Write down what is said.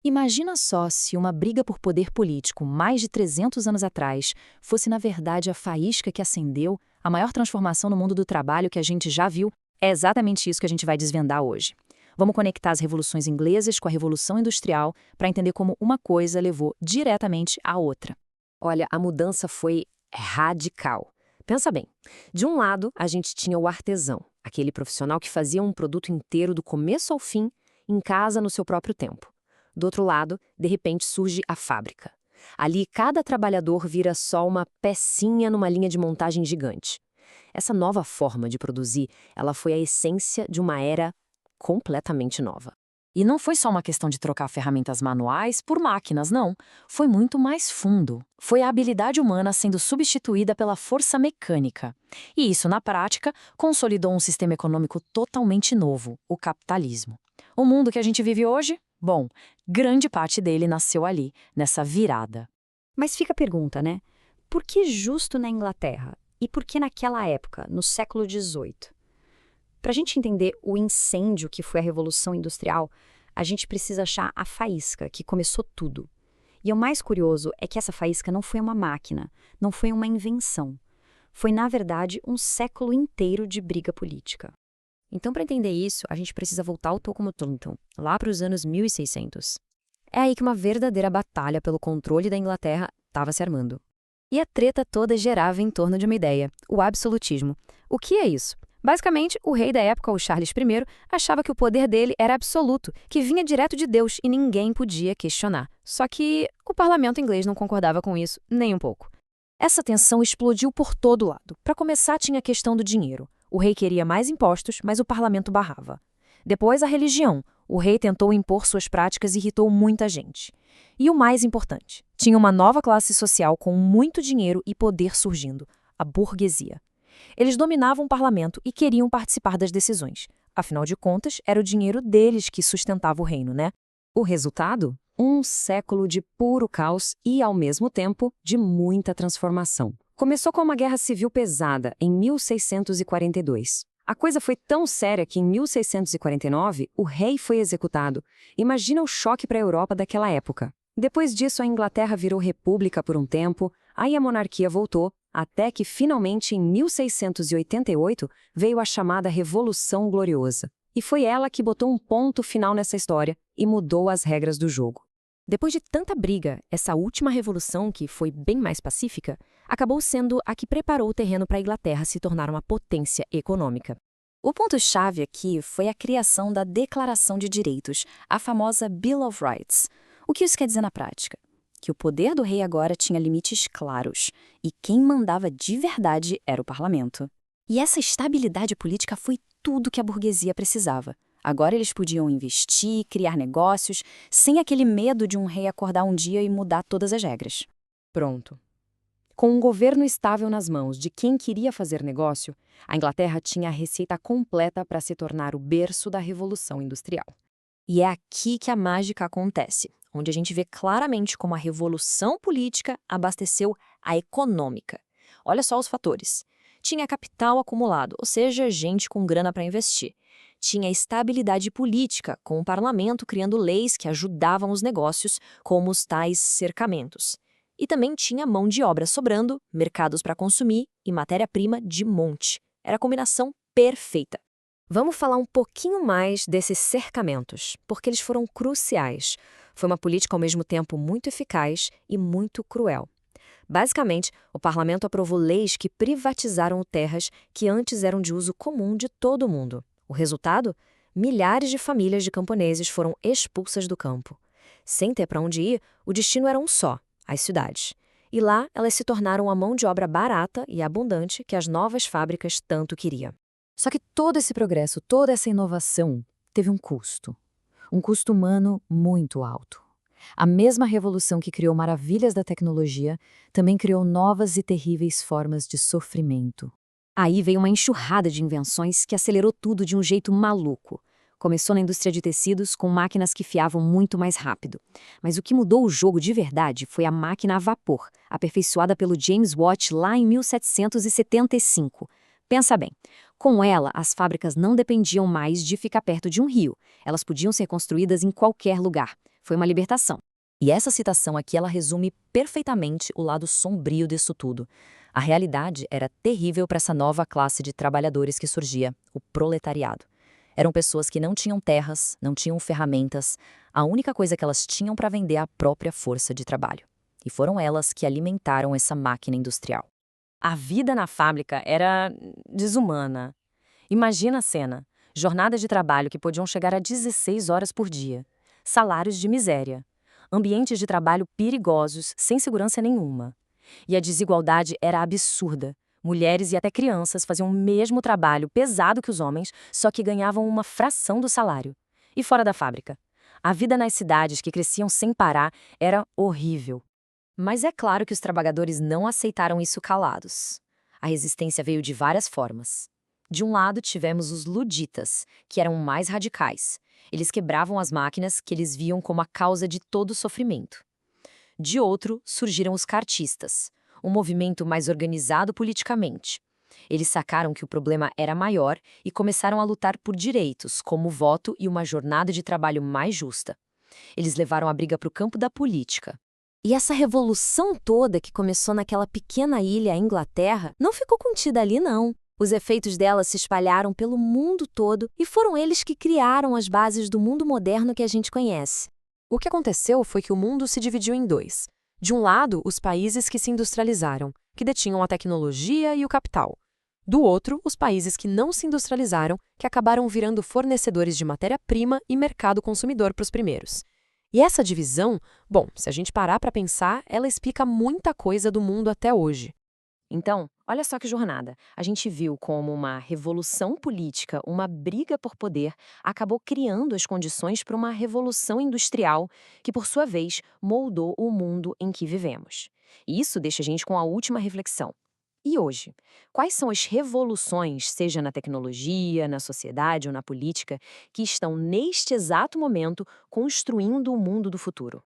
Imagina só se uma briga por poder político mais de 300 anos atrás fosse, na verdade, a faísca que acendeu a maior transformação no mundo do trabalho que a gente já viu. É exatamente isso que a gente vai desvendar hoje. Vamos conectar as revoluções inglesas com a Revolução Industrial para entender como uma coisa levou diretamente à outra. Olha, a mudança foi radical. Pensa bem, de um lado a gente tinha o artesão, aquele profissional que fazia um produto inteiro do começo ao fim, em casa no seu próprio tempo. Do outro lado, de repente surge a fábrica. Ali cada trabalhador vira só uma pecinha numa linha de montagem gigante. Essa nova forma de produzir, ela foi a essência de uma era completamente nova. E não foi só uma questão de trocar ferramentas manuais por máquinas, não. Foi muito mais fundo. Foi a habilidade humana sendo substituída pela força mecânica. E isso, na prática, consolidou um sistema econômico totalmente novo, o capitalismo. O mundo que a gente vive hoje? Bom, grande parte dele nasceu ali, nessa virada. Mas fica a pergunta, né? Por que justo na Inglaterra? E por que naquela época, no século XVIII? Para a gente entender o incêndio que foi a Revolução Industrial, a gente precisa achar a faísca que começou tudo. E o mais curioso é que essa faísca não foi uma máquina, não foi uma invenção. Foi, na verdade, um século inteiro de briga política. Então, para entender isso, a gente precisa voltar ao toco Clinton, lá para os anos 1600. É aí que uma verdadeira batalha pelo controle da Inglaterra estava se armando. E a treta toda gerava em torno de uma ideia, o absolutismo. O que é isso? Basicamente, o rei da época, o Charles I, achava que o poder dele era absoluto, que vinha direto de Deus e ninguém podia questionar. Só que o parlamento inglês não concordava com isso nem um pouco. Essa tensão explodiu por todo lado. Para começar, tinha a questão do dinheiro. O rei queria mais impostos, mas o parlamento barrava. Depois, a religião. O rei tentou impor suas práticas e irritou muita gente. E o mais importante, tinha uma nova classe social com muito dinheiro e poder surgindo, a burguesia. Eles dominavam o parlamento e queriam participar das decisões. Afinal de contas, era o dinheiro deles que sustentava o reino, né? O resultado? Um século de puro caos e, ao mesmo tempo, de muita transformação. Começou com uma guerra civil pesada, em 1642. A coisa foi tão séria que, em 1649, o rei foi executado. Imagina o choque para a Europa daquela época. Depois disso, a Inglaterra virou república por um tempo, aí a monarquia voltou, até que, finalmente, em 1688, veio a chamada Revolução Gloriosa. E foi ela que botou um ponto final nessa história e mudou as regras do jogo. Depois de tanta briga, essa última revolução, que foi bem mais pacífica, acabou sendo a que preparou o terreno para a Inglaterra se tornar uma potência econômica. O ponto-chave aqui foi a criação da Declaração de Direitos, a famosa Bill of Rights. O que isso quer dizer na prática? Que o poder do rei agora tinha limites claros, e quem mandava de verdade era o parlamento. E essa estabilidade política foi tudo que a burguesia precisava. Agora eles podiam investir, criar negócios, sem aquele medo de um rei acordar um dia e mudar todas as regras. Pronto. Com um governo estável nas mãos de quem queria fazer negócio, a Inglaterra tinha a receita completa para se tornar o berço da Revolução Industrial. E é aqui que a mágica acontece, onde a gente vê claramente como a revolução política abasteceu a econômica. Olha só os fatores. Tinha capital acumulado, ou seja, gente com grana para investir. Tinha estabilidade política, com o parlamento criando leis que ajudavam os negócios, como os tais cercamentos. E também tinha mão de obra sobrando, mercados para consumir e matéria-prima de monte. Era a combinação perfeita. Vamos falar um pouquinho mais desses cercamentos, porque eles foram cruciais. Foi uma política ao mesmo tempo muito eficaz e muito cruel. Basicamente, o parlamento aprovou leis que privatizaram terras que antes eram de uso comum de todo mundo. O resultado? Milhares de famílias de camponeses foram expulsas do campo. Sem ter para onde ir, o destino era um só, as cidades. E lá, elas se tornaram a mão de obra barata e abundante que as novas fábricas tanto queriam. Só que todo esse progresso, toda essa inovação, teve um custo. Um custo humano muito alto. A mesma revolução que criou maravilhas da tecnologia também criou novas e terríveis formas de sofrimento. Aí veio uma enxurrada de invenções que acelerou tudo de um jeito maluco. Começou na indústria de tecidos com máquinas que fiavam muito mais rápido. Mas o que mudou o jogo de verdade foi a máquina a vapor, aperfeiçoada pelo James Watt lá em 1775. Pensa bem, com ela as fábricas não dependiam mais de ficar perto de um rio. Elas podiam ser construídas em qualquer lugar. Foi uma libertação. E essa citação aqui, ela resume perfeitamente o lado sombrio disso tudo. A realidade era terrível para essa nova classe de trabalhadores que surgia, o proletariado. Eram pessoas que não tinham terras, não tinham ferramentas, a única coisa que elas tinham para vender é a própria força de trabalho. E foram elas que alimentaram essa máquina industrial. A vida na fábrica era desumana. Imagina a cena: jornadas de trabalho que podiam chegar a 16 horas por dia, salários de miséria, ambientes de trabalho perigosos, sem segurança nenhuma. E a desigualdade era absurda. Mulheres e até crianças faziam o mesmo trabalho pesado que os homens, só que ganhavam uma fração do salário. E fora da fábrica? A vida nas cidades que cresciam sem parar era horrível. Mas é claro que os trabalhadores não aceitaram isso calados. A resistência veio de várias formas. De um lado, tivemos os luditas, que eram mais radicais. Eles quebravam as máquinas que eles viam como a causa de todo o sofrimento. De outro, surgiram os cartistas, um movimento mais organizado politicamente. Eles sacaram que o problema era maior e começaram a lutar por direitos, como o voto e uma jornada de trabalho mais justa. Eles levaram a briga para o campo da política. E essa revolução toda que começou naquela pequena ilha, a Inglaterra, não ficou contida ali, não. Os efeitos dela se espalharam pelo mundo todo e foram eles que criaram as bases do mundo moderno que a gente conhece. O que aconteceu foi que o mundo se dividiu em dois. De um lado, os países que se industrializaram, que detinham a tecnologia e o capital. Do outro, os países que não se industrializaram, que acabaram virando fornecedores de matéria-prima e mercado consumidor para os primeiros. E essa divisão, bom, se a gente parar para pensar, ela explica muita coisa do mundo até hoje. Então, olha só que jornada. A gente viu como uma revolução política, uma briga por poder, acabou criando as condições para uma revolução industrial que, por sua vez, moldou o mundo em que vivemos. E isso deixa a gente com a última reflexão. E hoje? Quais são as revoluções, seja na tecnologia, na sociedade ou na política, que estão neste exato momento construindo o mundo do futuro?